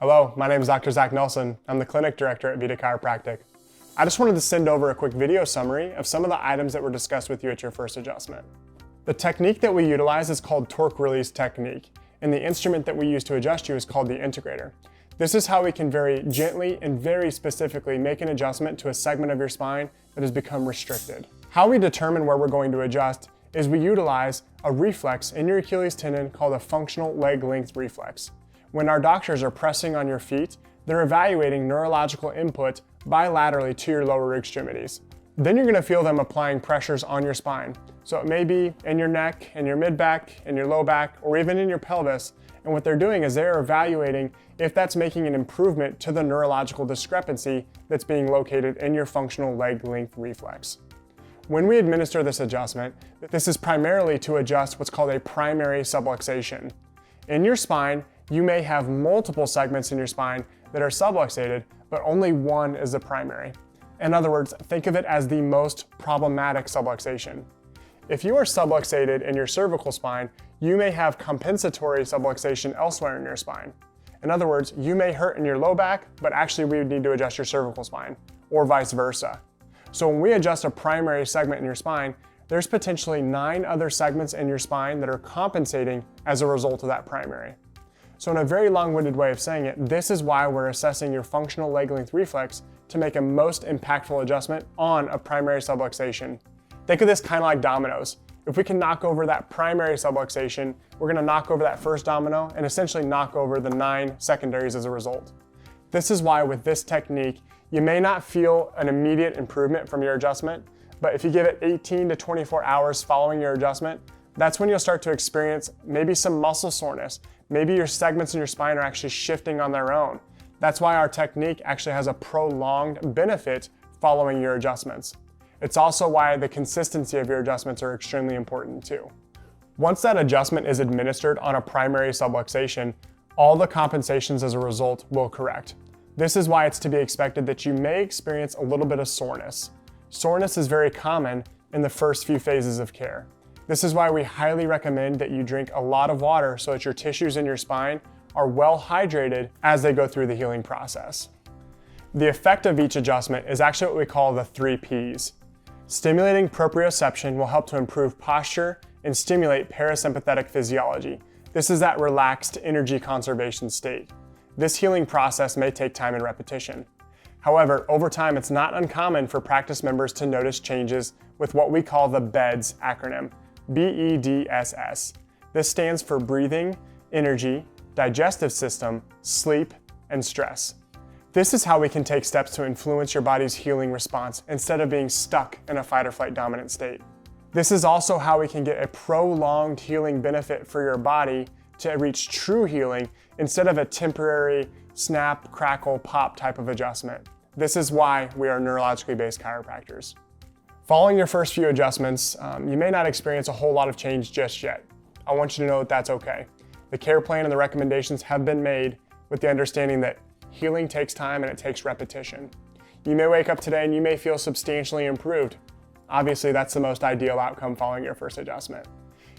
Hello, my name is Dr. Zach Nelson. I'm the clinic director at Vita Chiropractic. I just wanted to send over a quick video summary of some of the items that were discussed with you at your first adjustment. The technique that we utilize is called torque release technique, and the instrument that we use to adjust you is called the Integrator. This is how we can very gently and very specifically make an adjustment to a segment of your spine that has become restricted. How we determine where we're going to adjust is we utilize a reflex in your Achilles tendon called a functional leg length reflex. When our doctors are pressing on your feet, they're evaluating neurological input bilaterally to your lower extremities. Then you're going to feel them applying pressures on your spine. So it may be in your neck, in your mid-back, in your low back, or even in your pelvis. And what they're doing is they're evaluating if that's making an improvement to the neurological discrepancy that's being located in your functional leg length reflex. When we administer this adjustment, this is primarily to adjust what's called a primary subluxation. In your spine, you may have multiple segments in your spine that are subluxated, but only one is the primary. In other words, think of it as the most problematic subluxation. If you are subluxated in your cervical spine, you may have compensatory subluxation elsewhere in your spine. In other words, you may hurt in your low back, but actually we would need to adjust your cervical spine, or vice versa. So when we adjust a primary segment in your spine, there's potentially 9 other segments in your spine that are compensating as a result of that primary. So in a very long-winded way of saying it, this is why we're assessing your functional leg length reflex to make a most impactful adjustment on a primary subluxation. Think of this kind of like dominoes. If we can knock over that primary subluxation, we're going to knock over that first domino and essentially knock over the 9 secondaries as a result. This is why with this technique, you may not feel an immediate improvement from your adjustment, but if you give it 18 to 24 hours following your adjustment, that's when you'll start to experience maybe some muscle soreness. Maybe your segments in your spine are actually shifting on their own. That's why our technique actually has a prolonged benefit following your adjustments. It's also why the consistency of your adjustments are extremely important too. Once that adjustment is administered on a primary subluxation, all the compensations as a result will correct. This is why it's to be expected that you may experience a little bit of soreness. Soreness is very common in the first few phases of care. This is why we highly recommend that you drink a lot of water so that your tissues in your spine are well hydrated as they go through the healing process. The effect of each adjustment is actually what we call the 3 Ps. Stimulating proprioception will help to improve posture and stimulate parasympathetic physiology. This is that relaxed energy conservation state. This healing process may take time and repetition. However, over time, it's not uncommon for practice members to notice changes with what we call the BEDS acronym, BEDSS. This stands for breathing, energy, digestive system, sleep, and stress. This is how we can take steps to influence your body's healing response instead of being stuck in a fight or flight dominant state. This is also how we can get a prolonged healing benefit for your body to reach true healing instead of a temporary snap, crackle, pop type of adjustment. This is why we are neurologically based chiropractors. Following your first few adjustments, you may not experience a whole lot of change just yet. I want you to know that that's okay. The care plan and the recommendations have been made with the understanding that healing takes time and it takes repetition. You may wake up today and you may feel substantially improved. Obviously, that's the most ideal outcome following your first adjustment.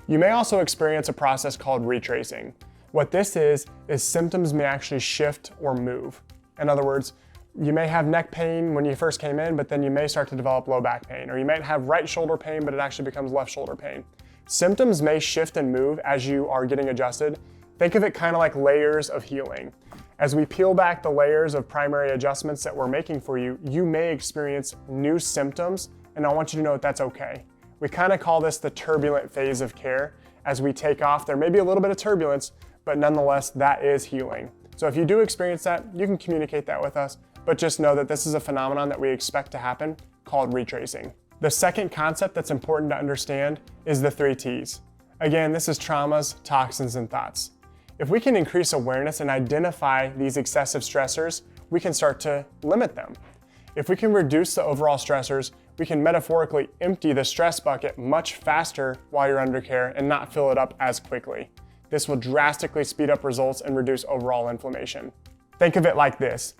You may also experience a process called retracing. What this is symptoms may actually shift or move. In other words, you may have neck pain when you first came in, but then you may start to develop low back pain, or you might have right shoulder pain, but it actually becomes left shoulder pain. Symptoms may shift and move as you are getting adjusted. Think of it kind of like layers of healing. As we peel back the layers of primary adjustments that we're making for you, you may experience new symptoms, and I want you to know that that's okay. We kind of call this the turbulent phase of care. As we take off, there may be a little bit of turbulence, but nonetheless, that is healing. So if you do experience that, you can communicate that with us, but just know that this is a phenomenon that we expect to happen called retracing. The second concept that's important to understand is the 3 Ts. Again, this is traumas, toxins, and thoughts. If we can increase awareness and identify these excessive stressors, we can start to limit them. If we can reduce the overall stressors, we can metaphorically empty the stress bucket much faster while you're under care and not fill it up as quickly. This will drastically speed up results and reduce overall inflammation. Think of it like this.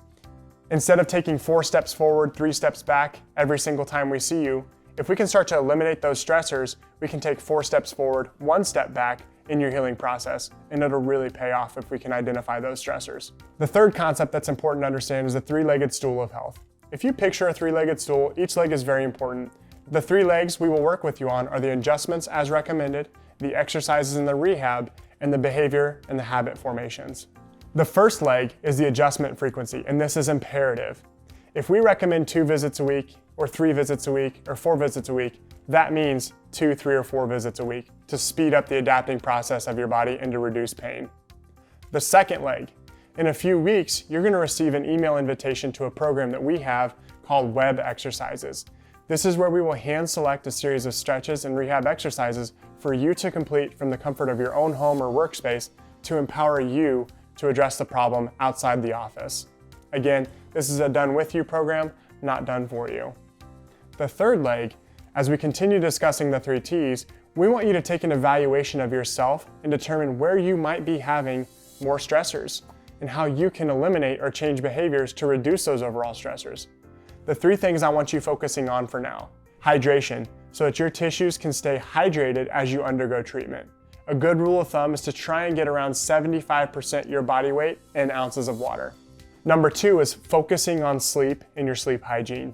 Instead of taking 4 steps forward, 3 steps back every single time we see you, if we can start to eliminate those stressors, we can take 4 steps forward, 1 step back, in your healing process, and it'll really pay off if we can identify those stressors. The third concept that's important to understand is the three-legged stool of health. If you picture a three-legged stool, each leg is very important. The three legs we will work with you on are the adjustments as recommended, the exercises and the rehab, and the behavior and the habit formations. The first leg is the adjustment frequency, and this is imperative. If we recommend 2 visits a week, or 3 visits a week, or 4 visits a week, that means 2, 3, or 4 visits a week to speed up the adapting process of your body and to reduce pain. The second leg, in a few weeks, you're going to receive an email invitation to a program that we have called Web Exercises. This is where we will hand select a series of stretches and rehab exercises for you to complete from the comfort of your own home or workspace to empower you to address the problem outside the office. Again, this is a done with you program, not done for you. The third leg, as we continue discussing the 3 T's, we want you to take an evaluation of yourself and determine where you might be having more stressors and how you can eliminate or change behaviors to reduce those overall stressors. The 3 things I want you focusing on for now. Hydration, so that your tissues can stay hydrated as you undergo treatment. A good rule of thumb is to try and get around 75% your body weight in ounces of water. Number 2 is focusing on sleep and your sleep hygiene.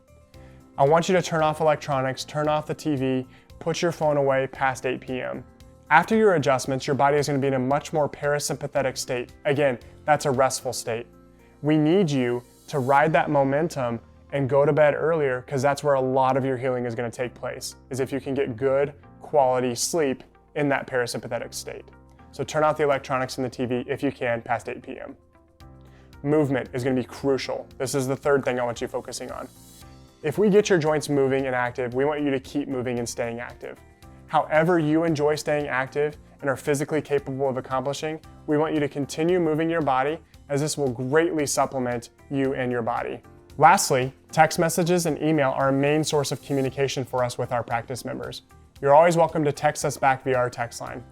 I want you to turn off electronics, turn off the TV, put your phone away past 8 p.m. After your adjustments, your body is going to be in a much more parasympathetic state. Again, that's a restful state. We need you to ride that momentum and go to bed earlier, because that's where a lot of your healing is going to take place, is if you can get good quality sleep in that parasympathetic state. So turn off the electronics and the TV if you can past 8 p.m. Movement is going to be crucial. This is the third thing I want you focusing on. If we get your joints moving and active, we want you to keep moving and staying active. However you enjoy staying active and are physically capable of accomplishing, we want you to continue moving your body, as this will greatly supplement you and your body. Lastly, text messages and email are a main source of communication for us with our practice members. You're always welcome to text us back via our text line.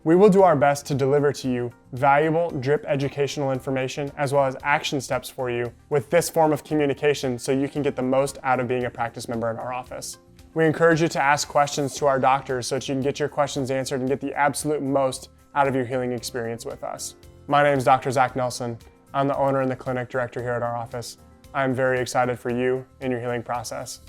We will do our best to deliver to you valuable drip educational information as well as action steps for you with this form of communication so you can get the most out of being a practice member in our office. We encourage you to ask questions to our doctors so that you can get your questions answered and get the absolute most out of your healing experience with us. My name is Dr. Zach Nelson. I'm the owner and the clinic director here at our office. I'm very excited for you in your healing process.